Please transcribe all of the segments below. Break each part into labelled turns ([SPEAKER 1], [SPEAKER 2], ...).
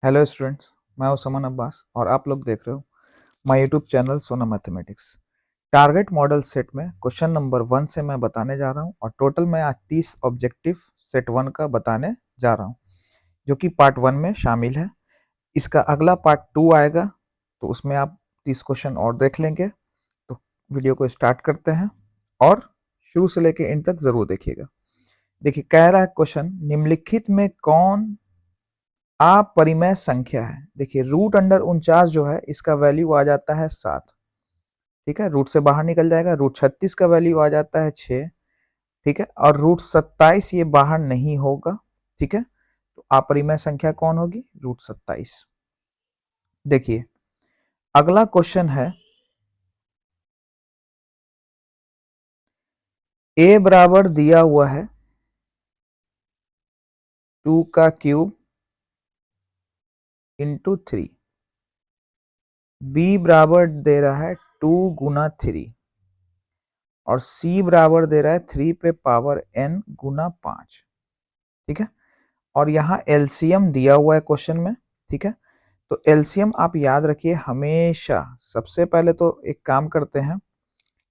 [SPEAKER 1] Hello students. मैं हूं समन अब्बास और आप लोग देख रहे हो माय यूट्यूब चैनल सोना मैथमेटिक्स। टारगेट मॉडल सेट में क्वेश्चन नंबर 1 से मैं बताने जा रहा हूं और टोटल मैं आज 30 ऑब्जेक्टिव सेट 1 का बताने जा रहा हूं, जो कि पार्ट 1 में शामिल है। इसका अगला पार्ट 2 आएगा, तो उसमें आप 30 क्वेश्चन और देख लेंगे। तो वीडियो को स्टार्ट करते हैं और शुरू से लेकर एंड तक जरूर देखिएगा। देखिए, कह रहा है क्वेश्चन, निम्नलिखित में कौन अपरिमेय संख्या है। देखिए, रूट अंडर 49 जो है इसका वैल्यू आ जाता है 7। ठीक है, रूट से बाहर निकल जाएगा। रूट 36 का वैल्यू आ जाता है 6। ठीक है, और रूट 27 ये बाहर नहीं होगा। ठीक है, तो अपरिमेय संख्या कौन होगी? रूट 27। देखिए, अगला क्वेश्चन है, ए बराबर दिया हुआ है 2 का क्यूब इंटू 3, बी बराबर दे रहा है 2 गुना 3 और सी बराबर दे रहा है 3 पे पावर n गुना 5। ठीक है, और यहाँ एलसीएम दिया हुआ है क्वेश्चन में। ठीक है, तो एलसीएम आप याद रखिए हमेशा। सबसे पहले तो एक काम करते हैं,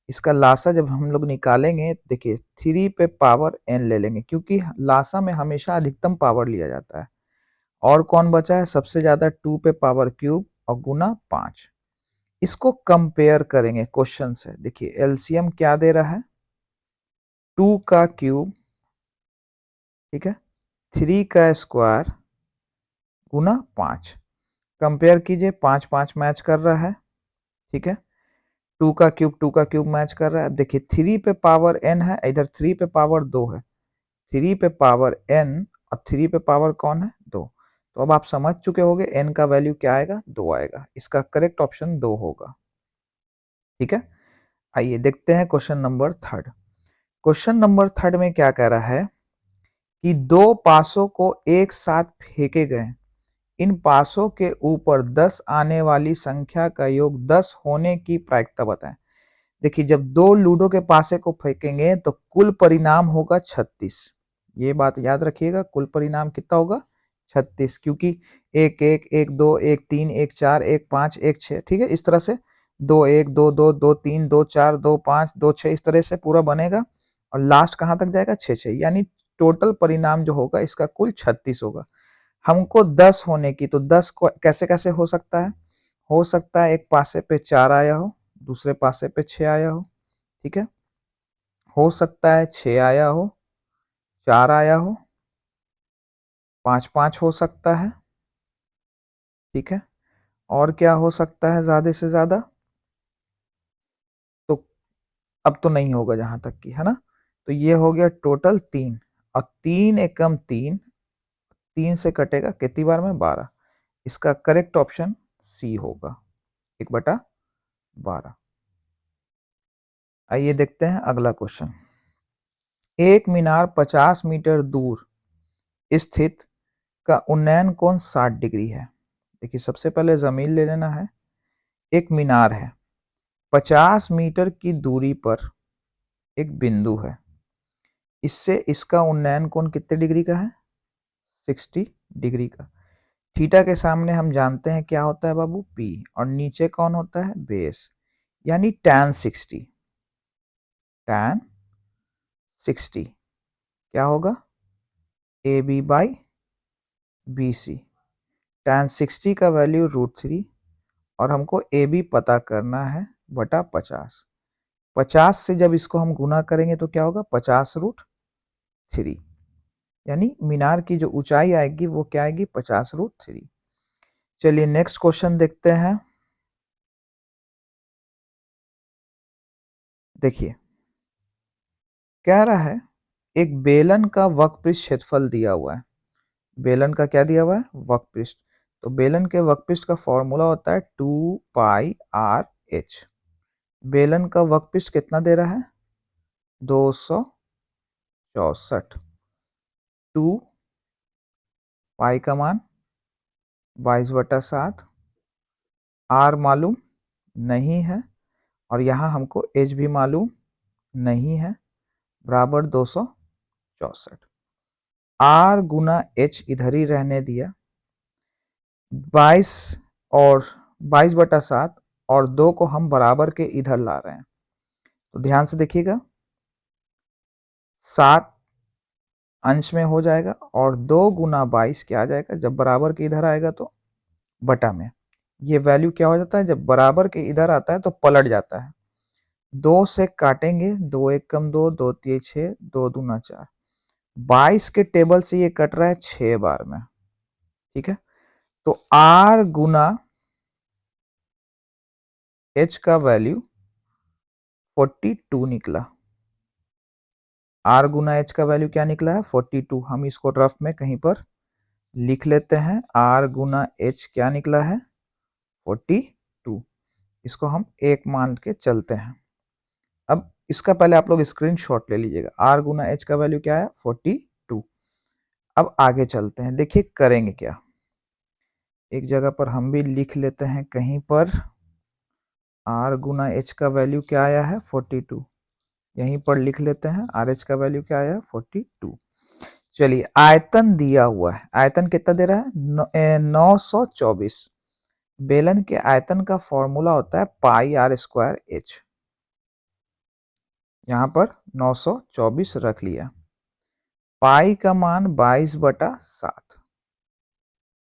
[SPEAKER 1] इसका लासा जब हम लोग निकालेंगे, देखिए 3 पे पावर n ले लेंगे, क्योंकि लासा में हमेशा अधिकतम पावर लिया जाता है। और कौन बचा है सबसे ज्यादा? 2 पे पावर क्यूब और गुना 5। इसको कंपेयर करेंगे क्वेश्चन से। देखिए, एलसीएम क्या दे रहा है? 2 का क्यूब, ठीक है, 3 का स्क्वायर गुना 5। कंपेयर कीजिए, 5 5 मैच कर रहा है। ठीक है, 2 का क्यूब मैच कर रहा है। अब देखिए, 3 पे पावर n है, इधर 3 पे पावर 2 है। 3 पे पावर n और 3 पे पावर कौन है? 2। तो अब आप समझ चुके होंगे n का वैल्यू क्या आएगा? 2 आएगा। इसका करेक्ट ऑप्शन 2 होगा। ठीक है, आइए देखते हैं क्वेश्चन नंबर 3। क्वेश्चन नंबर 3 में क्या कह रहा है कि दो पासों को एक साथ फेंके गए, इन पासों के ऊपर 10 आने वाली संख्या का योग 10 होने की प्रायिकता बताएं। देखिए, जब दो लूडो के पासे को फेंकेंगे तो कुल परिणाम होगा 36। ये बात याद रखिएगा, कुल परिणाम कितना होगा? 36, क्योंकि 1 1 1 2 1 3 1 4 1 5 1 6। ठीक है, इस तरह से 2 1 2 2 2 3 2 4 2 5 2 6 इस तरह से पूरा बनेगा और लास्ट कहां तक जाएगा? 6 6। यानी टोटल परिणाम जो होगा इसका कुल 36 होगा। हमको 10 होने की, तो 10 को कैसे कैसे हो सकता है? हो सकता है एक पासे पे 4 आया हो, दूसरे पासे पे 6 आया हो। ठीक है, हो सकता है 6 आया हो, 4 आया हो, 5 5 हो सकता है। ठीक है, और क्या हो सकता है ज्यादा से ज्यादा? तो अब तो नहीं होगा जहां तक की है ना। तो ये हो गया टोटल 3, और 3 एकम 3, 3 से कटेगा कितनी बार में? 12। इसका करेक्ट ऑप्शन सी होगा, 1/12। आइए देखते हैं अगला क्वेश्चन। एक मीनार 50 मीटर दूर स्थित का उन्नयन कोण 60 डिग्री है। देखिए, सबसे पहले जमीन ले लेना है। एक मीनार है, 50 मीटर की दूरी पर एक बिंदु है, इससे इसका उन्नयन कोण कितने डिग्री का है? 60 डिग्री का। थीटा के सामने हम जानते हैं क्या होता है बाबू? पी। और नीचे कौन होता है? बेस। यानी tan 60। tan 60 क्या होगा? A B by B C. tan 60 का वैल्यू √3 और हमको ए बी पता करना है बटा 50। 50 से जब इसको हम गुना करेंगे तो क्या होगा? 50√3। यानी मीनार की जो ऊंचाई आएगी वो क्या आएगी? 50√3। चलिए नेक्स्ट क्वेश्चन देखते हैं। देखिए, कह रहा है एक बेलन का वक्रपृष्ठ क्षेत्रफल दिया हुआ है। बेलन का क्या दिया हुआ है? वक्रपृष्ठ। तो बेलन के वक्रपृष्ठ का फॉर्मूला होता है 2πr/h। बेलन का वक्रपृष्ठ कितना दे रहा है? 264। 2 पाई का मान 22/7। आर मालूम नहीं है और यहाँ हमको एच भी मालूम नहीं है, बराबर 264। आर गुना एच इधर ही रहने दिया। 22 और 22/7 और 2 को हम बराबर के इधर ला रहे हैं, तो ध्यान से देखिएगा, 7 अंश में हो जाएगा और 2 गुना 22 क्या आ जाएगा, जब बराबर के इधर आएगा तो बटा में। ये वैल्यू क्या हो जाता है, जब बराबर के इधर आता है तो पलट जाता है। 2 से काटेंगे, 2 एक कम 2, 2 3 6, 2 दूना 4। 22 के टेबल से ये कट रहा है 6 बार में, ठीक है। तो R गुना H का वैल्यू 42 निकला। R गुना H का वैल्यू क्या निकला है, 42। हम इसको रफ में कहीं पर लिख लेते हैं। R गुना H क्या निकला है, 42। इसको हम 1 मान के चलते हैं। अब इसका पहले आप लोग स्क्रीनशॉट ले लीजिएगा। R गुना H का वैल्यू क्या है, 42। अब आगे चलते हैं, देखिए करेंगे क्या। एक जगह पर हम भी लिख लेते हैं कहीं पर। R गुना H का वैल्यू क्या आया है, 42। यहीं पर लिख लेते हैं, RH का वैल्यू क्या आया है, 42। चलिए आयतन दिया हुआ है, आयतन कितना दे रहा है, 924। बेलन के आयतन का फॉर्मूला होता है पाई R स्क्वायर H। यहाँ पर 924 रख लिया। पाई का मान 22/7।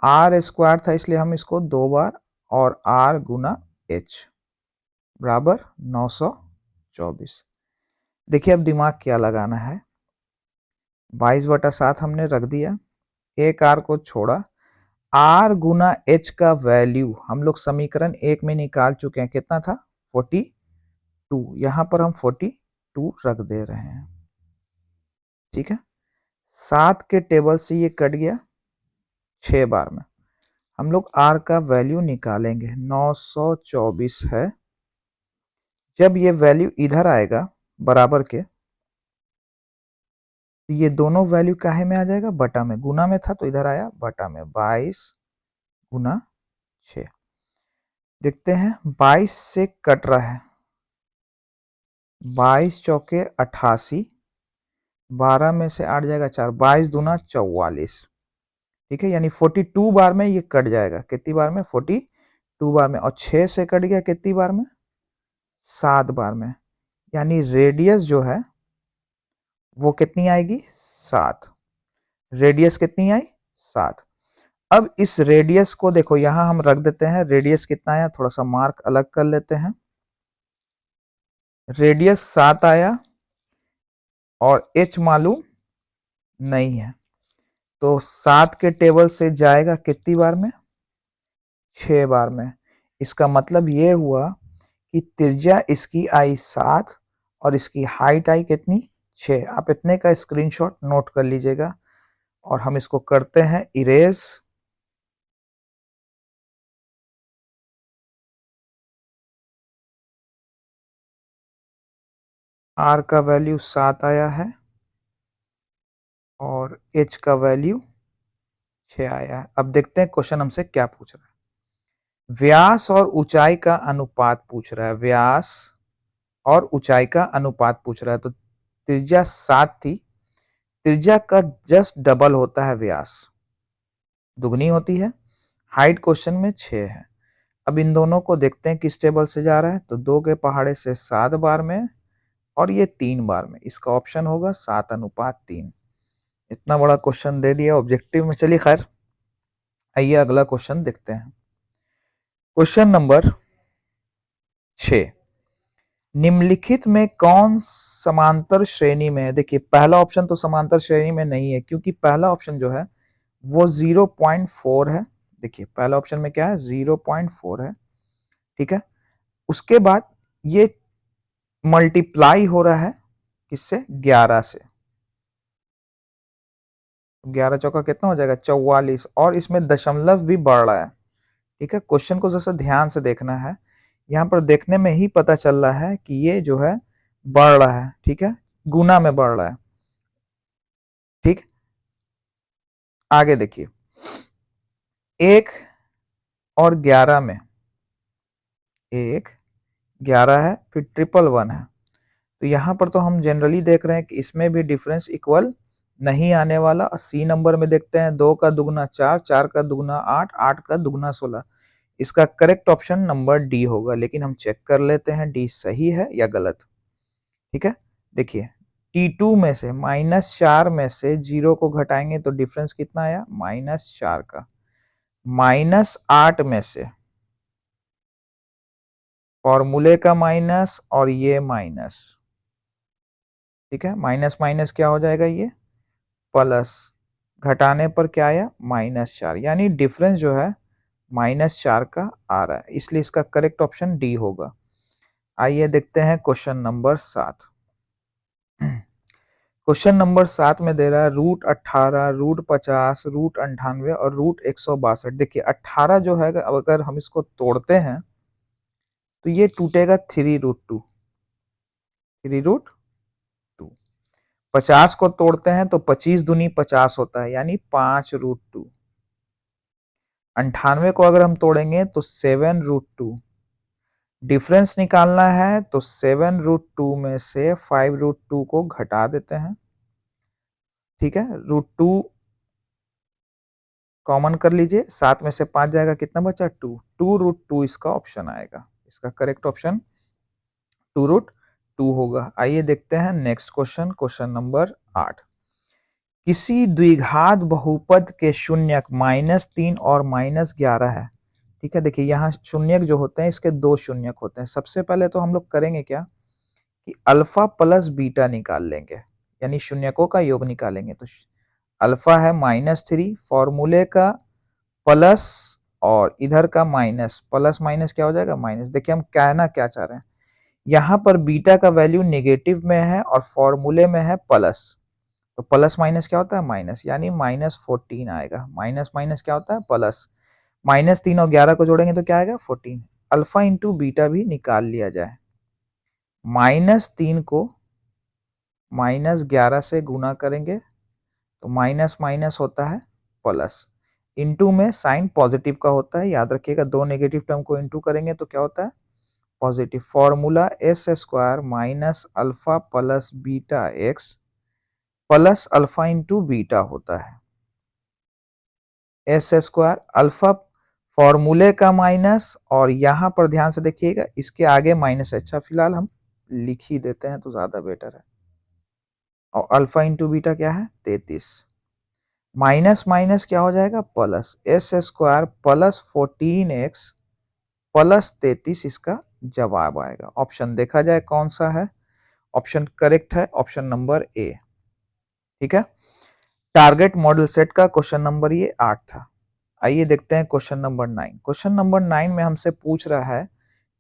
[SPEAKER 1] R स्क्वायर था इसलिए हम इसको 2 बार, और R गुना H बराबर 924। देखिए अब दिमाग क्या लगाना है, 22/7 हमने रख दिया, एक R को छोड़ा। R गुना H का वैल्यू हम लोग समीकरण 1 में निकाल चुके हैं, कितना था, 42। यहाँ पर हम 42 रख दे रहे हैं, ठीक है। 7 के टेबल से ये कट गया 6 बार में। हम लोग R का वैल्यू निकालेंगे, 924 है। जब ये वैल्यू इधर आएगा बराबर के, तो ये दोनों वैल्यू काहे में आ जाएगा, बटा में। गुना में था तो इधर आया बटा में, 22 गुना 6। देखते हैं 22 से कट रहा है, 22 चौके 88, 12 में से 8 जाएगा 4, 22 दूना 44, ठीक है। यानी 42 बार में ये कट जाएगा, कितनी बार में, 42 बार में। और 6 से कट गया कितनी बार में, 7 बार में। यानी रेडियस जो है वो कितनी आएगी, 7। रेडियस कितनी आई, 7। अब इस रेडियस को देखो, यहां हम रख देते हैं, रेडियस कितना आया, थोड़ा सा मार्क अलग कर लेते हैं। रेडियस 7 आया और H मालूम नहीं है, तो 7 के टेबल से जाएगा कितनी बार में, 6 बार में। इसका मतलब ये हुआ कि त्रिज्या इसकी आई 7 और इसकी हाइट आई कितनी, 6। आप इतने का स्क्रीनशॉट नोट कर लीजिएगा और हम इसको करते हैं इरेज। R का वैल्यू 7 आया है और H का वैल्यू 6 आया है। अब देखते हैं क्वेश्चन हमसे क्या पूछ रहा है। व्यास और ऊंचाई का अनुपात पूछ रहा है, व्यास और ऊंचाई का अनुपात पूछ रहा है। तो त्रिज्या 7 थी, त्रिज्या का जस्ट डबल होता है व्यास, दुगनी होती है। हाइट क्वेश्चन में 6 है। अब इन दोनों को देखते हैं किस टेबल से जा रहा है, तो 2 के पहाड़े से 7 बार में और ये 3 बार में। इसका ऑप्शन होगा 7:3। इतना बड़ा क्वेश्चन दे दिया ऑब्जेक्टिव में। चलिए खैर, आइए अगला क्वेश्चन देखते हैं। क्वेश्चन नंबर 6, निम्नलिखित में कौन समांतर श्रेणी में है। देखिए पहला ऑप्शन तो समांतर श्रेणी में नहीं है, क्योंकि पहला ऑप्शन जो है वो 0.4 है। देखिए पहला ऑप्शन में क्या है, 0.4 है, ठीक है। उसके बाद ये मल्टीप्लाई हो रहा है किससे, 11 से। 11 चौका कितना हो जाएगा, 44। और इसमें दशमलव भी बढ़ रहा है, ठीक है। क्वेश्चन को जैसे ध्यान से देखना है, यहाँ पर देखने में ही पता चल रहा है कि ये जो है बढ़ रहा है, ठीक है, गुना में बढ़ रहा है, ठीक। आगे देखिए, 1 और 11 में, 1 11 है, फिर 111 है। तो यहाँ पर तो हम जनरली देख रहे हैं कि इसमें भी डिफरेंस इक्वल नहीं आने वाला। सी नंबर में देखते हैं 2 का दुगना 4, 4 का दुगना 8, 8 का दुगना 16। इसका करेक्ट ऑप्शन नंबर डी होगा, लेकिन हम चेक कर लेते हैं डी सही है या गलत। ठीक है, देखिए T2 में से -4 में से 0 को घटाएंगे तो डिफरेंस कितना आया, -4 का। -8 में से फॉर्मूले का माइनस और ये माइनस, ठीक है, माइनस माइनस क्या हो जाएगा, ये प्लस, घटाने पर क्या आया, -4, यानी डिफरेंस जो है -4 का आ रहा है, इसलिए इसका करेक्ट ऑप्शन डी होगा। आइए देखते हैं क्वेश्चन नंबर 7। क्वेश्चन नंबर 7 में दे रहा है √18, √50, √98 और √162। देखिए 18 जो है, अब अगर हम इसको तोड़ते हैं तो ये टूटेगा 3√2, 3√2। 50 को तोड़ते हैं तो 25 दूनी 50 होता है, यानी 5√2। 98 को अगर हम तोड़ेंगे तो 7√2। डिफरेंस निकालना है तो 7√2 में से 5√2 को घटा देते हैं। ठीक है, √2 कॉमन कर लीजिए, 7 में से 5 जाएगा, कितना बचा, 2, 2√2 इसका ऑप्शन आएगा। इसका करेक्ट ऑप्शन 2√2 होगा। आइए देखते हैं नेक्स्ट क्वेश्चन, क्वेश्चन नंबर 8। किसी द्विघात बहुपद के शून्यक -3 और -11 है। ठीक है, देखिए यहाँ शून्यक जो होते हैं इसके दो शून्यक होते हैं। सबसे पहले तो हम लोग करेंगे क्या कि अल्फा प्लस बीटा निकाल लेंगे, यानी शून्यकों का योग निकालेंगे। तो अल्फा है -3, फॉर्मूले का प्लस और इधर का माइनस, प्लस माइनस क्या हो जाएगा, माइनस। देखिए हम कहना क्या चाह रहे हैं, यहाँ पर बीटा का वैल्यू नेगेटिव में है और फॉर्मूले में है प्लस, तो प्लस माइनस क्या होता है, माइनस, यानी -14 आएगा। माइनस माइनस क्या होता है, प्लस। -3 और 11 को जोड़ेंगे तो क्या आएगा, 14। अल्फा इंटू बीटा भी निकाल लिया जाए। -3 को -11 से गुना करेंगे तो माइनस माइनस होता है प्लस, इंटू में साइन पॉजिटिव का होता है, याद रखिएगा। दो नेगेटिव टर्म को इंटू करेंगे तो क्या होता है, positive. Formula s² minus alpha plus beta x plus alpha into beta होता है। s² अल्फा फॉर्मूले का माइनस, और यहां पर ध्यान से देखिएगा इसके आगे माइनस है। अच्छा फिलहाल हम लिख ही देते हैं तो ज्यादा बेटर है। और अल्फा इंटू बीटा क्या है, 33। माइनस माइनस क्या हो जाएगा, plus. s² plus 14x plus 33 इसका जवाब आएगा। ऑप्शन देखा जाए कौन सा है, ऑप्शन करेक्ट है ऑप्शन नंबर ए। ठीक है, टारगेट मॉडल सेट का क्वेश्चन नंबर ये 8 था। आइए देखते हैं क्वेश्चन नंबर 9। क्वेश्चन नंबर 9 में हमसे पूछ रहा है,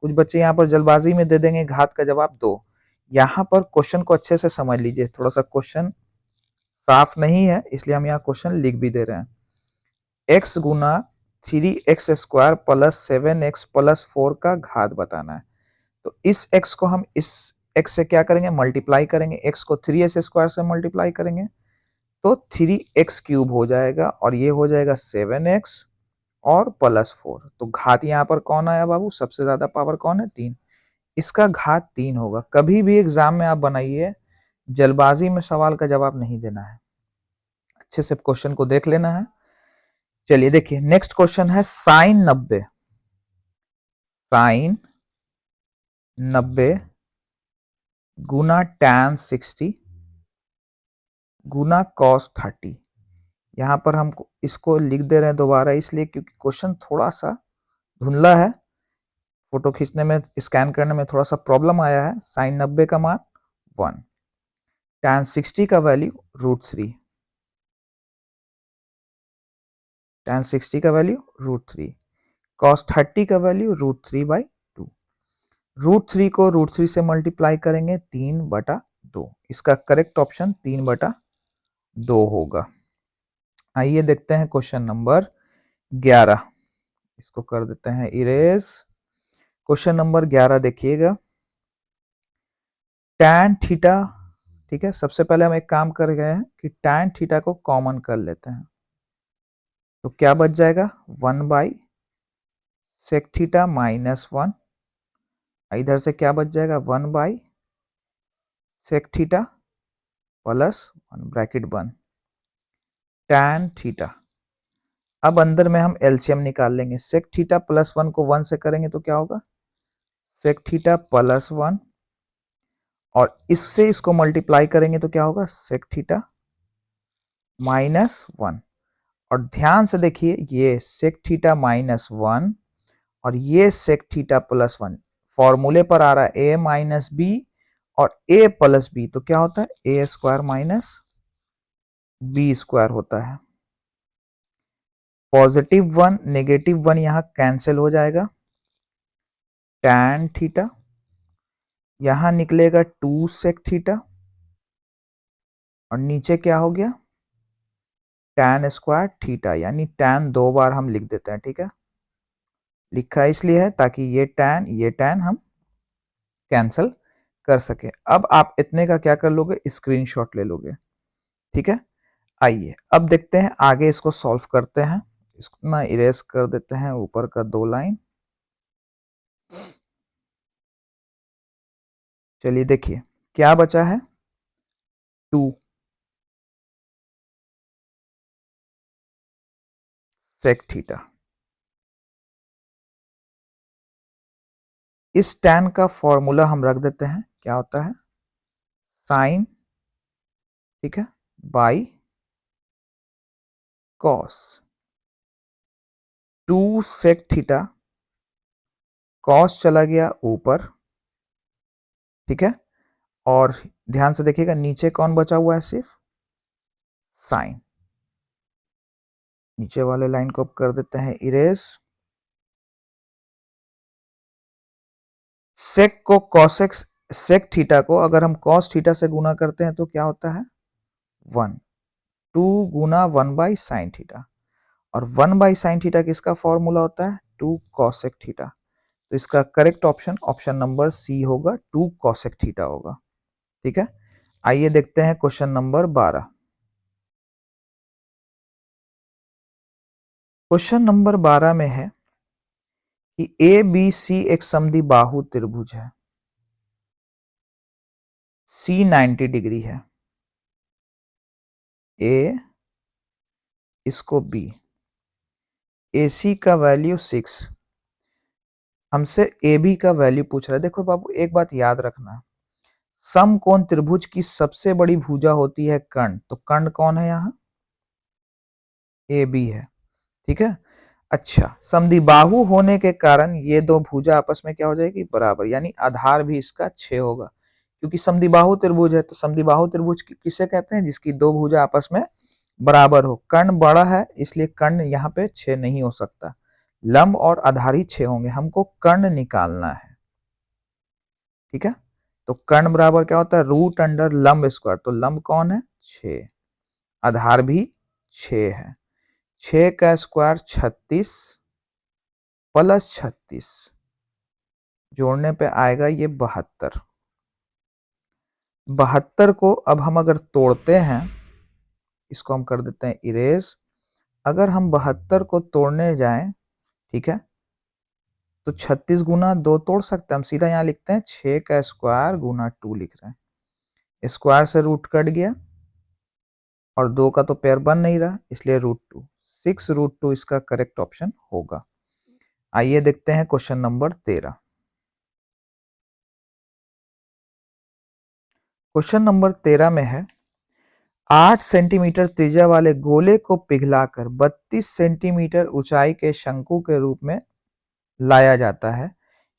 [SPEAKER 1] कुछ बच्चे यहाँ पर जल्दबाजी में दे देंगे घात का जवाब 2। यहाँ पर क्वेश्चन को अच्छे से समझ लीजिए, थोड़ा सा क्वेश्चन साफ नहीं है इसलिए हम यहाँ क्वेश्चन लिख भी दे रहे हैं। x गुना 3x² प्लस 7x प्लस 4 का घात बताना है। तो इस x को हम इस x से क्या करेंगे, मल्टीप्लाई करेंगे। x को 3s² से मल्टीप्लाई करेंगे तो 3x³ हो जाएगा, और ये हो जाएगा 7x और प्लस 4। तो घात यहाँ पर कौन आया बाबू, सबसे ज्यादा पावर कौन है, 3। इसका घात 3 होगा। कभी भी एग्जाम में आप बनाइए, जल्दबाजी में सवाल का जवाब नहीं देना है, अच्छे से क्वेश्चन को देख लेना है। चलिए देखिए नेक्स्ट क्वेश्चन है साइन 90, साइन 90 गुना tan 60 गुना cos 30। यहाँ पर हम इसको लिख दे रहे हैं दोबारा इसलिए क्योंकि क्वेश्चन थोड़ा सा धुंधला है, फोटो खींचने में स्कैन करने में थोड़ा सा प्रॉब्लम आया है। साइन 90 का मान 1, tan 60 का वैल्यू √3, tan 60 का वैल्यू √3, cos 30 का वैल्यू √3/2। √3 को √3 से मल्टीप्लाई करेंगे 3/2। इसका करेक्ट ऑप्शन 3/2 होगा। आइए देखते हैं क्वेश्चन नंबर 11। इसको कर देते हैं इरेज। क्वेश्चन नंबर 11 देखिएगा, tan थीटा। ठीक है, सबसे पहले हम एक काम कर गए हैं कि tan थीटा को कॉमन कर लेते हैं, तो क्या बच जाएगा, 1/sec थीटा -1। इधर से क्या बच जाएगा, 1/sec थीटा प्लस 1 ब्रैकेट बंद। tan theta. अब अंदर में हम एलसीएम निकाल लेंगे। सेक थीटा प्लस 1 को 1 से करेंगे तो क्या होगा? सेक थीटा प्लस 1, और इससे इसको मल्टीप्लाई करेंगे तो क्या होगा? Sec theta minus 1। और ध्यान से देखिए, ये सेक थीटा माइनस 1 और ये सेक थीटा प्लस 1 फॉर्मूले पर आ रहा है ए माइनस बी और ए प्लस बी, तो क्या होता है? ए स्क्वायर माइनस बी स्क्वायर होता है। पॉजिटिव 1 नेगेटिव 1 यहां कैंसिल हो जाएगा। tan थीटा यहां निकलेगा 2 सेक थीटा, और नीचे क्या हो गया? tan स्क्वायर थीटा, यानी tan 2 बार हम लिख देते हैं। ठीक है, लिखा इसलिए है ताकि ये tan हम कैंसिल कर सके। अब आप इतने का क्या कर लोगे? स्क्रीनशॉट ले लोगे। ठीक है, आइए अब देखते हैं आगे, इसको सॉल्व करते हैं। इसको ना इरेज कर देते हैं ऊपर का 2 लाइन। चलिए देखिए क्या बचा है? 2 सेक थीटा। इस tan का फॉर्मूला हम रख देते हैं, क्या होता है? साइन, ठीक है, by cos. 2 sec theta, cos चला गया ऊपर, ठीक है, और ध्यान से देखिएगा नीचे कौन बचा हुआ है? सिर्फ साइन। नीचे वाले लाइन को कर देते हैं इरेज। सेक को कॉसेक्स, सेक थीटा को अगर हम कॉस थीटा से गुना करते हैं तो क्या होता है? 1। 2 गुना 1 बाई साइन थीटा, और 1 बाई साइन थीटा किसका फॉर्मूला होता है? 2 कॉसेक थीटा। तो इसका correct option option number C होगा, 2 कॉसेक थीटा होगा। ठीक है, आइए देखते हैं क्वेश्चन नंबर 12। क्वेश्चन नंबर 12 में है कि ए बी सी एक समद्विबाहु त्रिभुज है। सी 90 डिग्री है, ए इसको बी, ए सी का वैल्यू 6, हमसे ए बी का वैल्यू पूछ रहा है। देखो बाबू, एक बात याद रखना, समकोण त्रिभुज की सबसे बड़ी भुजा होती है कर्ण। तो कर्ण कौन है? यहाँ ए बी है। ठीक है, अच्छा, समद्विबाहु होने के कारण ये दो भुजा आपस में क्या हो जाएगी? बराबर, यानी आधार भी इसका 6 होगा, क्योंकि समद्विबाहु त्रिभुज है। तो समद्विबाहु त्रिभुज किसे कहते हैं? जिसकी दो भुजा आपस में बराबर हो। कर्ण बड़ा है इसलिए कर्ण यहाँ पे 6 नहीं हो सकता, लंब और आधार ही 6 होंगे। हमको कर्ण निकालना है। ठीक है, तो कर्ण बराबर क्या होता है? रूट अंडर लंब स्क्वायर। तो लंब कौन है? 6, आधार भी 6 है। 6 का स्क्वायर 36 प्लस 36, जोड़ने पे आएगा ये 72। 72 को अब हम अगर तोड़ते हैं, इसको हम कर देते हैं इरेज। अगर हम 72 को तोड़ने जाएं, ठीक है, तो 36 गुना 2 तोड़ सकते हैं। हम सीधा यहाँ लिखते हैं 6 का स्क्वायर गुना 2 लिख रहे हैं। स्क्वायर से रूट कट गया और 2 का तो पेयर बन नहीं रहा, इसलिए √2, 6 √2 इसका करेक्ट ऑप्शन होगा। आइए देखते हैं क्वेश्चन नंबर 13। क्वेश्चन नंबर 13 में है 8 सेंटीमीटर त्रिज्या वाले गोले को पिघलाकर 32 सेंटीमीटर ऊंचाई के शंकु के रूप में लाया जाता है।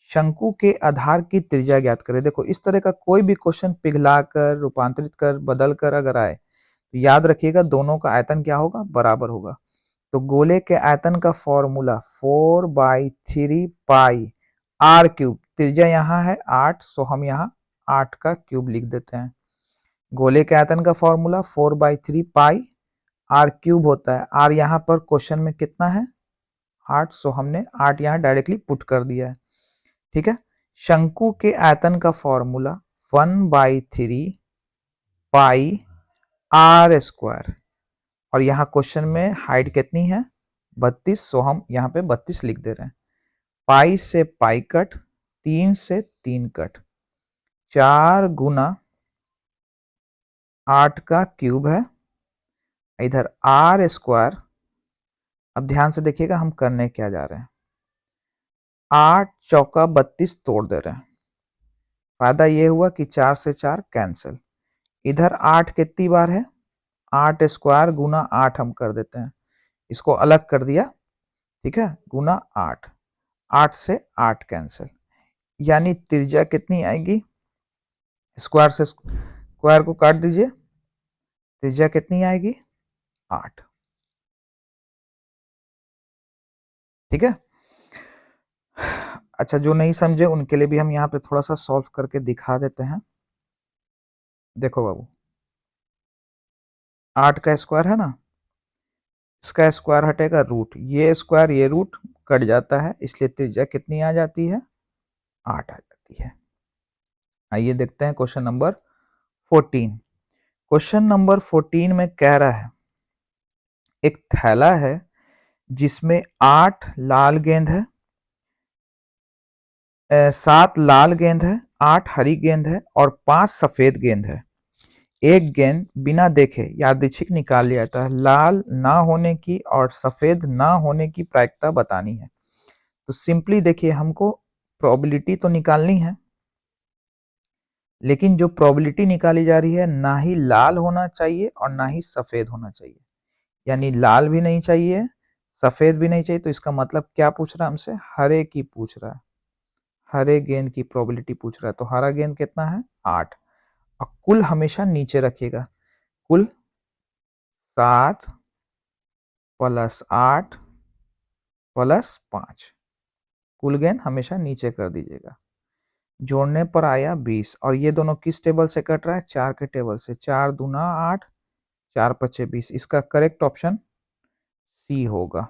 [SPEAKER 1] शंकु के आधार की त्रिज्या ज्ञात करें। देखो, इस तरह का कोई भी क्वेश्चन पिघलाकर, रूपांतरित कर, बदल कर अगर आए तो याद रखिएगा दोनों का आयतन क्या होगा? बराबर होगा। तो गोले के आयतन का फॉर्मूला 4/3 पाई आर क्यूब। त्रिज्या यहाँ है 8, सो हम यहाँ 8 का क्यूब लिख देते हैं। गोले के आयतन का फॉर्मूला 4/3 पाई आर क्यूब होता है। आर यहाँ पर क्वेश्चन में कितना है? 8, सो हमने 8 यहाँ डायरेक्टली पुट कर दिया है। ठीक है, शंकु के आयतन का फॉर्मूला 1/3 पाई आर स्क्वायर, और यहाँ क्वेश्चन में हाइट कितनी है? 32, सो हम यहाँ पे 32 लिख दे रहे हैं। पाई से पाई कट, 3 से 3 कट, 4 गुना 8 का क्यूब है इधर आर स्क्वायर। अब ध्यान से देखिएगा हम करने क्या जा रहे हैं। 8 चौका 32 तोड़ दे रहे हैं। फायदा ये हुआ कि 4 से 4 कैंसिल। इधर 8 कितनी बार है, 8 स्क्वायर गुना 8 हम कर देते हैं, इसको अलग कर दिया, ठीक है, गुना 8, 8 से 8 कैंसिल, यानी त्रिज्या कितनी आएगी, स्क्वायर से स्क्वायर को काट दीजिए, त्रिज्या कितनी आएगी, 8। ठीक है। अच्छा, जो नहीं समझे उनके लिए भी हम यहाँ पे थोड़ा सा सॉल्व करके दिखा देते हैं। देखो बाबू, 8 का स्क्वायर है ना, इसका स्क्वायर हटेगा रूट, ये स्क्वायर ये रूट कट जाता है, इसलिए त्रिज्या कितनी आ जाती है, 8 आ जाती है। आइए देखते हैं क्वेश्चन नंबर 14। क्वेश्चन नंबर 14 में कह रहा है एक थैला है जिसमें 8 लाल गेंद है, 7 लाल गेंद है, 8 हरी गेंद है और 5 सफेद गेंद है। एक गेंद बिना देखे यादृच्छिक निकाल लिया जाता है। लाल ना होने की और सफेद ना होने की प्रायिकता बतानी है। तो सिंपली देखिए, हमको प्रोबेबिलिटी तो निकालनी है, लेकिन जो प्रोबेबिलिटी निकाली जा रही है ना ही लाल होना चाहिए और ना ही सफेद होना चाहिए, यानी लाल भी नहीं चाहिए, सफेद भी नहीं चाहिए। तो इसका मतलब क्या पूछ रहा है हमसे, हरे की पूछ रहा है, हरे गेंद की प्रोबेबिलिटी पूछ रहा है। तो हरा गेंद कितना है, 8, और कुल हमेशा नीचे रखिएगा, कुल 7 प्लस 8 प्लस 5, कुल गेंद हमेशा नीचे कर दीजिएगा। जोड़ने पर आया 20, और ये दोनों किस टेबल से कट रहा है, 4 के टेबल से, 4 दूना 8, 4 पचे 20, इसका करेक्ट ऑप्शन सी होगा।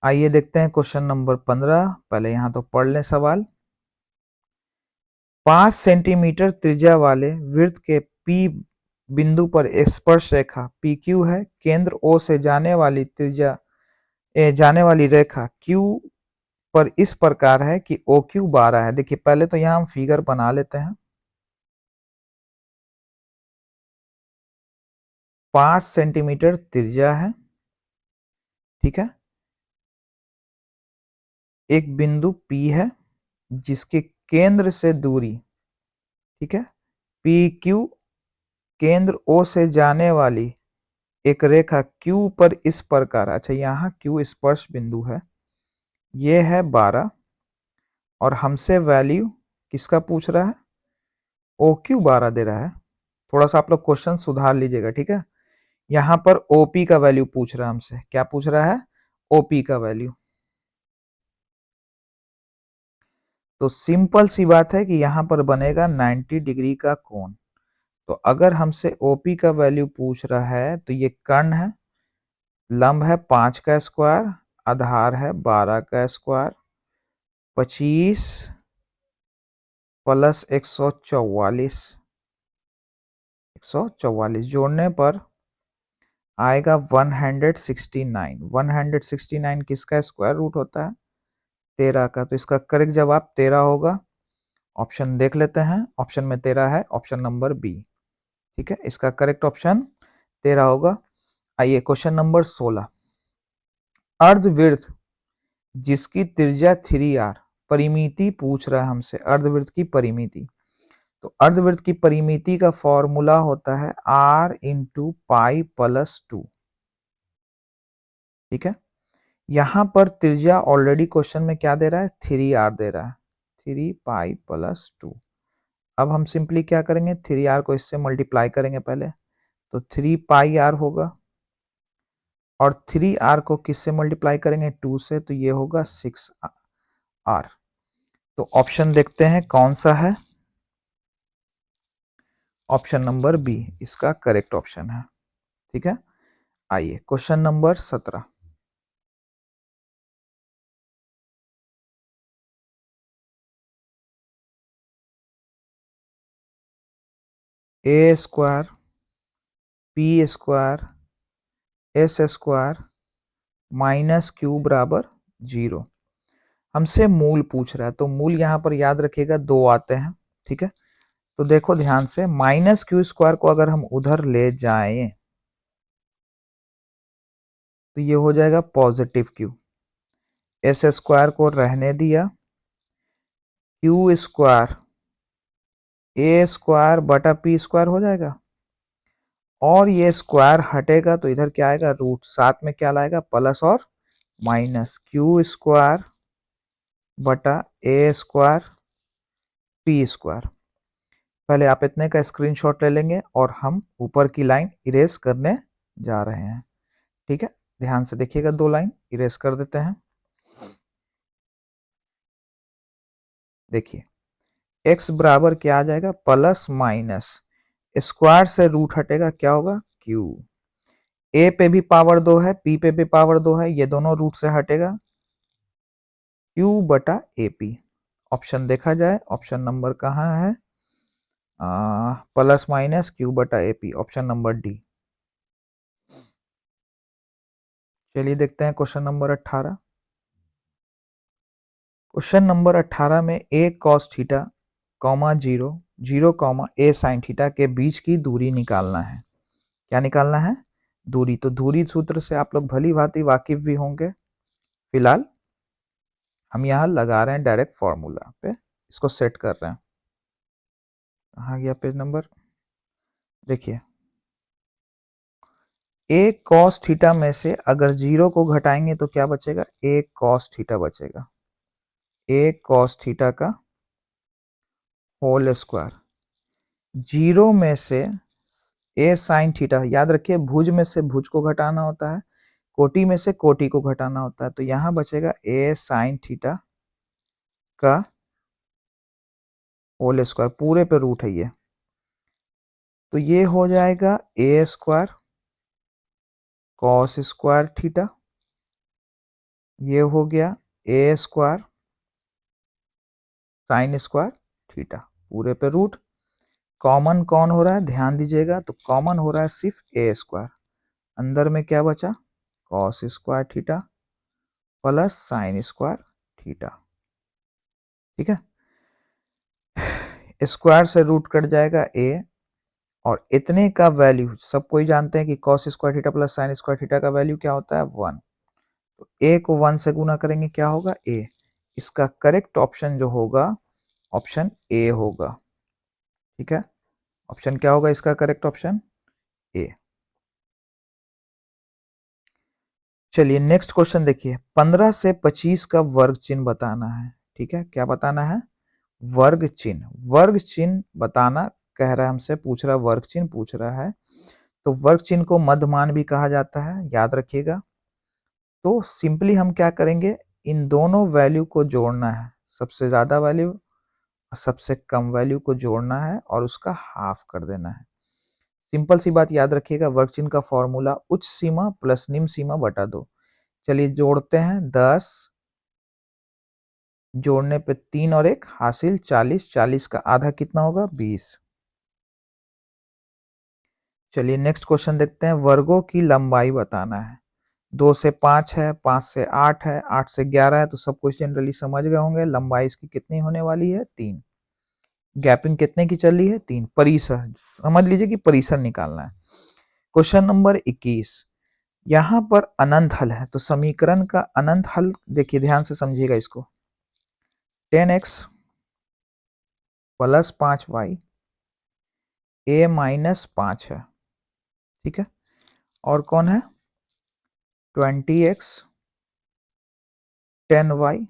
[SPEAKER 1] आइए देखते हैं क्वेश्चन नंबर 15। पहले यहां तो पढ़ लें सवाल। 5 सेंटीमीटर त्रिज्या वाले वृत्त के पी बिंदु पर स्पर्श रेखा पी क्यू है। केंद्र ओ से जाने वाली त्रिज्या जाने वाली रेखा क्यू पर इस प्रकार है कि ओ क्यू 12 है। देखिए, पहले तो यहां हम फिगर बना लेते हैं। 5 सेंटीमीटर त्रिज्या है, ठीक है, एक बिंदु P है जिसके केंद्र से दूरी, ठीक है, पी क्यू, केंद्र O से जाने वाली एक रेखा Q पर इस प्रकार, अच्छा यहाँ Q स्पर्श बिंदु है, ये है 12, और हमसे वैल्यू किसका पूछ रहा है, OQ 12 दे रहा है। थोड़ा सा आप लोग क्वेश्चन सुधार लीजिएगा, ठीक है। यहाँ पर OP का वैल्यू पूछ रहा है हमसे, क्या पूछ रहा है, OP का वैल्यू। तो सिंपल सी बात है कि यहाँ पर बनेगा 90 डिग्री का कोण। तो अगर हमसे OP का वैल्यू पूछ रहा है तो ये कर्ण है, लंब है 5 का स्क्वायर, आधार है 12 का स्क्वायर, 25 प्लस 144, 144 जोड़ने पर आएगा 169। 169 किसका स्क्वायर रूट होता है, 13 का। तो इसका करेक्ट जवाब 13 होगा। ऑप्शन देख लेते हैं, ऑप्शन में 13 है, ऑप्शन नंबर बी, ठीक है, इसका करेक्ट ऑप्शन 13 होगा। आइए क्वेश्चन नंबर 16। अर्धवृत्त जिसकी त्रिज्या 3r, परिमिति पूछ रहा है हमसे, अर्धवृत्त की परिमिति। तो अर्धवृत्त की परिमिति का फॉर्मूला होता है r इंटू पाई प्लस 2, ठीक है। यहां पर त्रिज्या ऑलरेडी क्वेश्चन में क्या दे रहा है, 3r दे रहा है, 3 पाई प्लस 2। अब हम सिंपली क्या करेंगे, 3r को इससे मल्टीप्लाई करेंगे पहले, तो 3 पाई r होगा, और 3r को किससे मल्टीप्लाई करेंगे, 2 से, तो ये होगा 6r। तो ऑप्शन देखते हैं कौन सा है, ऑप्शन नंबर बी इसका करेक्ट ऑप्शन है, ठीक है। आइए question number 17। A square P square S square minus Q बराबर 0, हमसे मूल पूछ रहा है। तो मूल यहाँ पर याद रखिएगा 2 आते हैं, ठीक है। तो देखो ध्यान से, माइनस क्यू स्क्वायर को अगर हम उधर ले जाएं तो ये हो जाएगा पॉजिटिव क्यू। एस स्क्वायर को रहने दिया, क्यू स्क्वायर ए स्क्वायर बटा पी स्क्वायर हो जाएगा, और ये स्क्वायर हटेगा तो इधर क्या आएगा, रूट, साथ में क्या लाएगा, प्लस और माइनस, क्यू स्क्वायर बटा ए स्क्वायर पी स्क्वायर। पहले आप इतने का स्क्रीनशॉट ले लेंगे और हम ऊपर की लाइन इरेज करने जा रहे हैं। ठीक है, ध्यान से देखिएगा, 2 लाइन इरेज कर देते हैं। देखिए x बराबर क्या आ जाएगा, प्लस माइनस, स्क्वायर से रूट हटेगा, क्या होगा, q। a पे भी पावर 2 है, p पे भी पावर 2 है, ये दोनों रूट से हटेगा, q बटा ap। ऑप्शन देखा जाए, ऑप्शन नंबर कहाँ है, प्लस माइनस q बटा ap, ऑप्शन नंबर डी। चलिए देखते हैं क्वेश्चन नंबर 18। क्वेश्चन नंबर 18 में a cos theta comma 0 comma a sin theta के बीच की दूरी निकालना है। क्या निकालना है, दूरी। तो दूरी सूत्र से आप लोग भली भांति वाकिफ भी होंगे। फिलहाल हम यहाँ लगा रहे हैं डायरेक्ट फॉर्मूला पे, इसको सेट कर रहे हैं। कहाँ गया पेज नंबर, देखिए a cos थीटा में से अगर 0 को घटाएंगे तो क्या बचेगा, a cos थीटा बचेगा, a cos थीटा का होल स्क्वायर। 0 में से a sin थीटा, याद रखिए भुज में से भुज को घटाना होता है, कोटि में से कोटि को घटाना होता है, तो यहाँ बचेगा a sin थीटा का होल स्क्वायर, पूरे पे रूट है ये, तो ये हो जाएगा a square cos square theta, ये हो गया a square sine square theta, पूरे पे रूट। कॉमन कौन हो रहा है, ध्यान दीजिएगा, तो कॉमन हो रहा है सिर्फ a स्क्वायर, अंदर में क्या बचा, cos square theta plus sine square theta. ठीक है, स्क्वायर से रूट कट जाएगा a, और इतने का वैल्यू सब कोई जानते हैं कि cos square theta plus sine square theta का वैल्यू क्या होता है, 1। तो a को 1 से गुना करेंगे, क्या होगा, a। इसका करेक्ट ऑप्शन जो होगा, ऑप्शन ए होगा। ठीक है, ऑप्शन क्या होगा इसका करेक्ट ऑप्शन, ए। चलिए नेक्स्ट क्वेश्चन देखिए, 15 से 25 का वर्ग चिन्ह बताना है। ठीक है, क्या बताना है, वर्ग चिन्ह। वर्ग चिन्ह बताना कह रहा है हमसे, पूछ रहा है, वर्ग चिन्ह पूछ रहा है। तो वर्ग चिन्ह को मध्यमान भी कहा जाता है, याद रखिएगा। तो सिंपली हम क्या करेंगे, इन दोनों वैल्यू को जोड़ना है, सबसे ज्यादा वैल्यू और सबसे कम वैल्यू को जोड़ना है और उसका हाफ कर देना है। सिंपल सी बात याद रखिएगा, वर्ग चिन्ह का फॉर्मूला उच्च सीमा प्लस निम्न सीमा बटा 2। चलिए जोड़ते हैं, 10 जोड़ने पे 3 और 1 हासिल 40, 40 का आधा कितना होगा, 20। चलिए नेक्स्ट क्वेश्चन देखते हैं, वर्गों की लंबाई बताना है। 2 से 5 है, 5 से 8 है, 8 से 11 है, तो सब कुछ जनरली समझ गए होंगे। लंबाई इसकी कितनी होने वाली है, 3। गैपिंग कितने की चल रही है, 3। परिसर समझ लीजिए कि परिसर निकालना है। क्वेश्चन नंबर 21, यहाँ पर अनंत हल है, तो समीकरण का अनंत हल देखिए, ध्यान से समझिएगा इसको। 10x plus 5y a minus 5 है। ठीक है, और कौन है, 20x 10y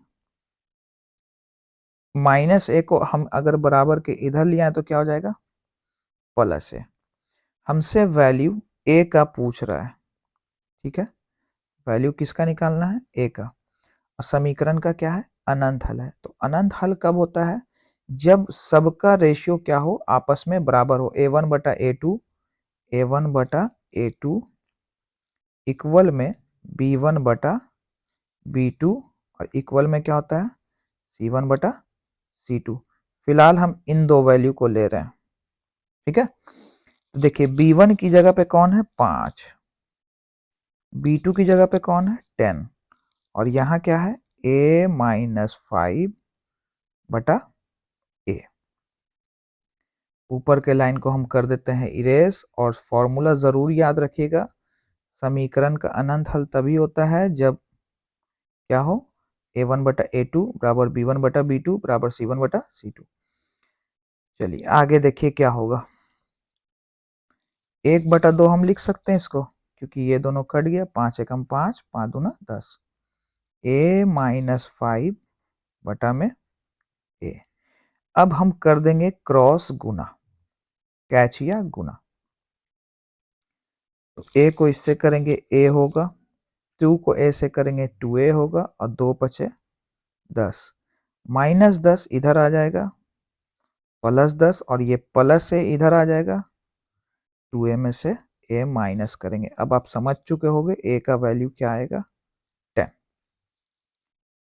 [SPEAKER 1] माइनस ए को हम अगर बराबर के इधर ले आए तो क्या हो जाएगा, प्लस ए। हमसे वैल्यू ए का पूछ रहा है। ठीक है, वैल्यू किसका निकालना है, ए का। और समीकरण का क्या है, अनंत हल है। तो अनंत हल कब होता है, जब सबका रेशियो क्या हो, आपस में बराबर हो, a1 बटा a2, a1 बटा a2 इक्वल में b1 बटा b2, और इक्वल में क्या होता है, c1 बटा c2। फिलहाल हम इन दो वैल्यू को ले रहे हैं। ठीक है, तो देखिए b1 की जगह पे कौन है, 5, b2 की जगह पे कौन है, 10, और यहाँ क्या है, a माइनस 5 बटा a। ऊपर के लाइन को हम कर देते हैं इरेज, और फॉर्मूला जरूर याद रखिएगा, समीकरण का अनंत हल तभी होता है जब क्या हो, a1 बटा a2 बराबर b1 बटा b2 बराबर c1 बटा c2। चलिए आगे देखिए क्या होगा। 1/2 हम लिख सकते हैं इसको, क्योंकि ये दोनों कट गया, 5 एकम 5, 5 दूना 10, a माइनस 5 बटा में a। अब हम कर देंगे क्रॉस गुना, कैचिया गुना। तो a को इससे करेंगे a होगा, 2 को a से करेंगे 2a होगा, और 2 बचे 10, माइनस 10 इधर आ जाएगा, प्लस 10, और ये प्लस से इधर आ जाएगा, 2a में से a माइनस करेंगे। अब आप समझ चुके होंगे a का वैल्यू क्या आएगा, 10,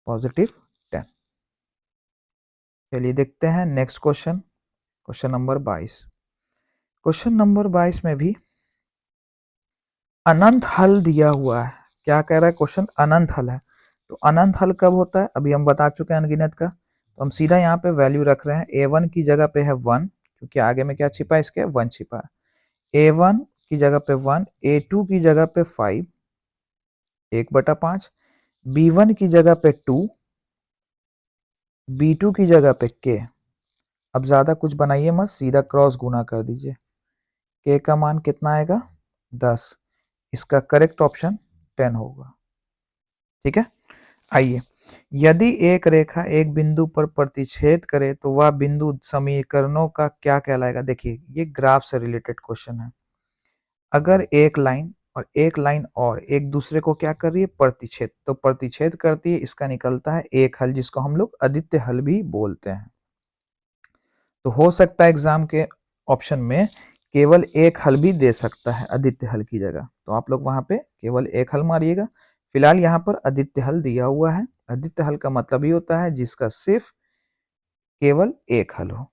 [SPEAKER 1] पॉजिटिव 10। चलिए देखते हैं next question, question number 22। Question number 22 में भी अनंत हल दिया हुआ है। क्या कह रहा है क्वेश्चन, अनंत हल है। तो अनंत हल कब होता है, अभी हम बता चुके हैं अनगिनत का। तो हम सीधा यहाँ पे वैल्यू रख रहे हैं, a1 की जगह पे है 1, क्योंकि आगे में क्या छिपा है इसके, 1 छिपा है। a1 की जगह पे 1, a2 की जगह पे 5, 1/5, b1 की जगह पे 2, b2 की जगह पे k। अब ज्यादा कुछ बनाइए मत, सीधा क्रॉस गुना कर दीजिए। k का मान कितना आएगा, 10। इसका करेक्ट ऑप्शन 10 होगा। ठीक है, आइए, यदि एक रेखा एक बिंदु पर प्रतिच्छेद करे तो वह बिंदु समीकरणों का क्या कहलाएगा। देखिए ये ग्राफ से रिलेटेड क्वेश्चन है। अगर एक लाइन और एक लाइन और एक दूसरे को क्या कर रही है, प्रतिच्छेद, तो प्रतिच्छेद करती है, इसका निकलता है एक हल, जिसको हम लोग अदित्य हल भी बोलते हैं। तो हो सकता है एग्जाम के ऑप्शन में केवल एक हल भी दे सकता है अदित्य हल की जगह, तो आप लोग वहां पे केवल एक हल मारिएगा। फिलहाल यहाँ पर अदित्य हल दिया हुआ है। अदित्य हल का मतलब ही होता है जिसका सिर्फ केवल एक हल हो।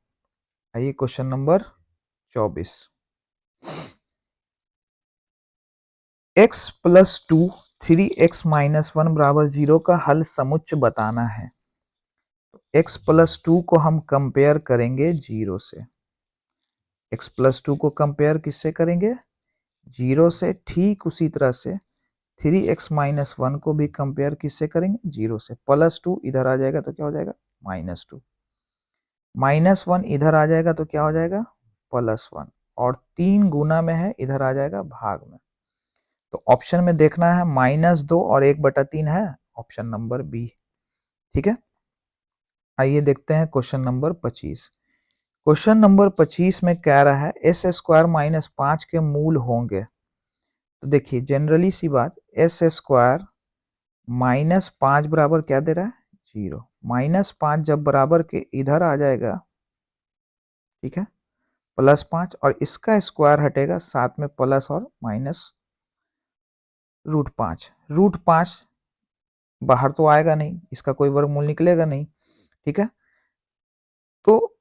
[SPEAKER 1] आइए question number 24। x plus 2 3x minus 1 बराबर 0 का हल समुच्च बताना है। x प्लस 2 को हम कंपेयर करेंगे 0 से। x प्लस 2 को कंपेयर किससे करेंगे, 0 से। ठीक उसी तरह से 3x माइनस 1 को भी कंपेयर किससे करेंगे, 0 से। प्लस 2 इधर आ जाएगा तो क्या हो जाएगा, -2, -1 इधर आ जाएगा तो क्या हो जाएगा, +1, और 3 गुना में है, इधर आ जाएगा भाग में। तो ऑप्शन में देखना है -2 और 1/3 है, ऑप्शन नंबर बी। ठीक है, आइए देखते हैं क्वेश्चन नंबर 25। क्वेश्चन नंबर 25 में कह रहा है s² - 5 के मूल होंगे। तो देखिए जनरली सी बात, s² -5 बराबर क्या दे रहा है, 0। -5 जब बराबर के इधर आ जाएगा, ठीक है, +5, और इसका स्क्वायर हटेगा, साथ में प्लस और माइनस √5। √5 बाहर तो आएगा नहीं, इसका कोई वर्गमूल निकलेगा नहीं। ठीक है, तो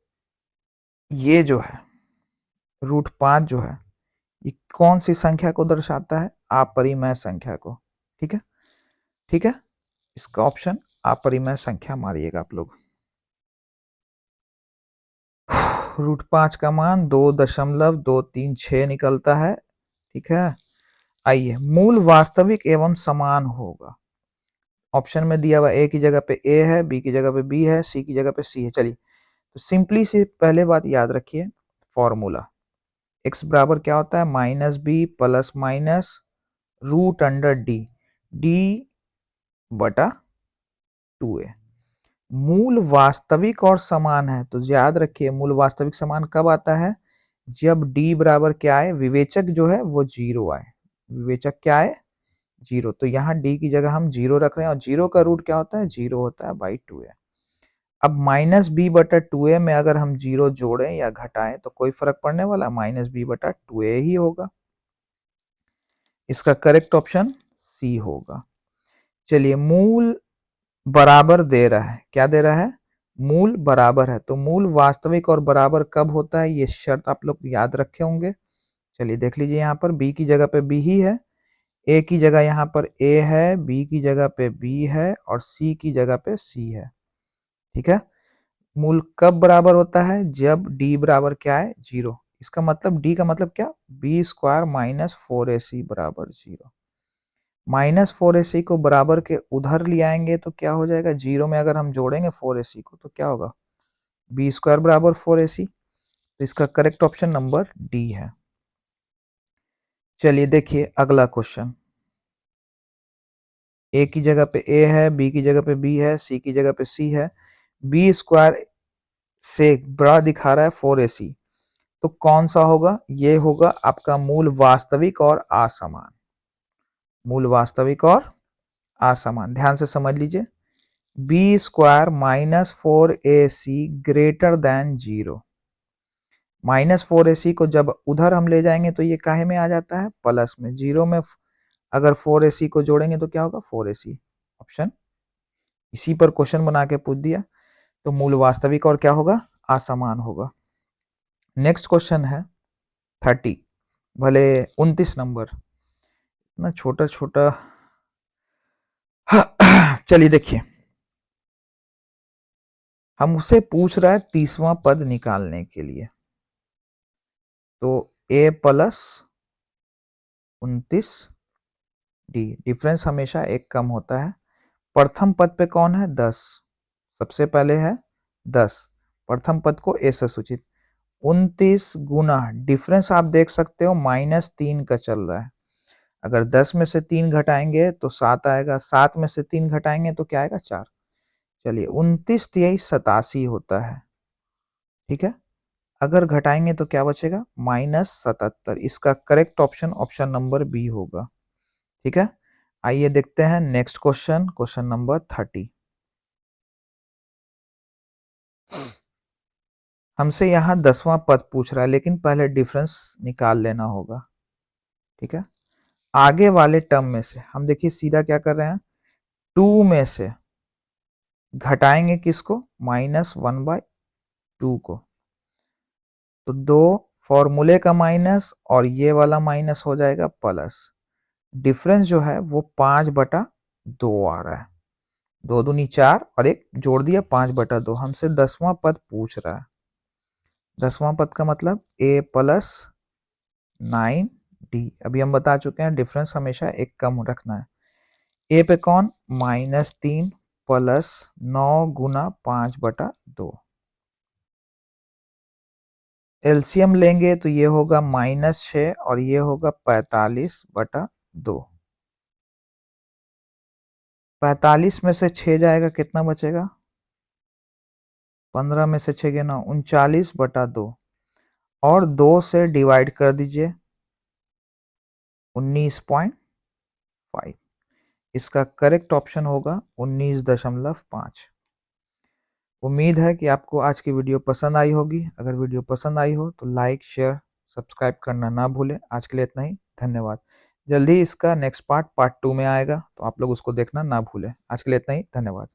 [SPEAKER 1] ये जो है √5 जो है, ये कौन सी संख्या को दर्शाता है, अपरिमेय संख्या को। ठीक है, ठीक है, इसका ऑप्शन अपरिमेय संख्या मारिएगा आप लोग। √5 का मान 2.236 निकलता है। ठीक है, आइए, मूल वास्तविक एवं समान होगा। ऑप्शन में दिया हुआ ए की जगह पे ए है, बी की जगह पे बी है, सी की जगह पे सी है। चलिए, तो सिंपली सी पहले बात याद रखिए, फॉर्मूला x बराबर क्या होता है, -b plus minus √d, d बटा 2a। मूल वास्तविक और समान है, तो याद रखिए मूल वास्तविक समान कब आता है, जब d बराबर क्या आए, विवेचक जो है वो 0 आए। विवेचक क्या है, 0। तो यहाँ d की जगह हम 0 रख रहे हैं, और 0 का रूट क्या होता है, 0 होता है बाई 2a। अब -b/2a में अगर हम 0 जोड़ें या घटाएं तो कोई फर्क पड़ने वाला, -b/2a ही होगा। इसका करेक्ट ऑप्शन सी होगा। चलिए, मूल बराबर दे रहा है, क्या दे रहा है, मूल बराबर है। तो मूल वास्तविक और बराबर कब होता है, ये शर्त आप लोग याद रखे होंगे। चलिए देख लीजिए, यहाँ पर b की जगह पे b ही है, a की जगह यहाँ पर a है, b की जगह पे b है, और c की जगह पे c है। ठीक है, मूल कब बराबर होता है, जब d बराबर क्या है, 0। इसका मतलब d का मतलब क्या, b² - 4ac बराबर 0। -4ac को बराबर के उधर ले आएंगे तो क्या हो जाएगा, 0 में अगर हम जोड़ेंगे 4ac को तो क्या होगा, बी स्क्वायर बराबर 4ac। तो इसका करेक्ट ऑप्शन नंबर डी है। चलिए देखिए अगला क्वेश्चन। ए की जगह पे ए है, बी की जगह पे बी है, सी की जगह पे सी है। बी स्क्वायर से बड़ा दिखा रहा है 4ac, तो कौन सा होगा, ये होगा आपका मूल वास्तविक और असमान। मूल वास्तविक और असमान, ध्यान से समझ लीजिए। B square -4ac greater than 0। -4ac को जब उधर हम ले जाएंगे तो ये काहे में आ जाता है, प्लस में। 0 में अगर 4ac को जोड़ेंगे तो क्या होगा, 4ac। ऑप्शन इसी पर क्वेश्चन बना के पूछ दिया। तो मूल वास्तविक और क्या होगा, असमान होगा। नेक्स्ट क्वेश्चन है 30, भले 29 नंबर, इतना छोटा छोटा। चलिए देखिए, हमसे पूछ रहा है 30वां पद निकालने के लिए। तो a प्लस 29 डी, डिफरेंस हमेशा एक कम होता है। प्रथम पद पे कौन है, 10, सबसे पहले है 10, प्रथम पद को ए से सूचित। 29 गुना डिफरेंस आप देख सकते हो -3 का चल रहा है। अगर 10 में से 3 घटाएंगे तो 7 आएगा, 7 में से 3 घटाएंगे तो क्या आएगा, 4। चलिए 29 यही 87 होता है, ठीक है। अगर घटाएंगे तो क्या बचेगा, -77। इसका correct option option number B होगा, ठीक है। आइए देखते हैं नेक्स्ट क्वेश्चन, क्वेश्चन नंबर 30। हमसे यहाँ 10वां पद पूछ रहा है, लेकिन पहले डिफरेंस निकाल लेना होगा, ठीक है। आगे वाले टर्म में से हम देखिए सीधा क्या कर रहे हैं, 2 में से घटाएंगे किसको, -1/2 को। तो 2 फॉर्मूले का माइनस और ये वाला माइनस हो जाएगा प्लस। डिफरेंस जो है वो 5/2 आ रहा है। 2 दूनी 4 और एक जोड़ दिया 5/2। हमसे 10वां पद पूछ रहा है। 10वां पद का मतलब a प्लस 9d। अभी हम बता चुके हैं डिफरेंस हमेशा एक कम रखना है। ए पे कौन, -3 प्लस 9 गुना 5/2। एलसीएम लेंगे तो ये होगा -6 और ये होगा 45/2। 45 में से 6 जाएगा, कितना बचेगा, 15 में से 6 गया 9, 39/2। और 2 से डिवाइड कर दीजिए, 19.5। इसका करेक्ट ऑप्शन होगा 19.5। उम्मीद है कि आपको आज की वीडियो पसंद आई होगी। अगर वीडियो पसंद आई हो तो लाइक शेयर सब्सक्राइब करना ना भूलें। आज के लिए इतना ही, धन्यवाद। जल्दी इसका नेक्स्ट पार्ट 2 में आएगा, तो आप लोग उसको देखना ना भूलें। आज के लिए इतना ही, धन्यवाद।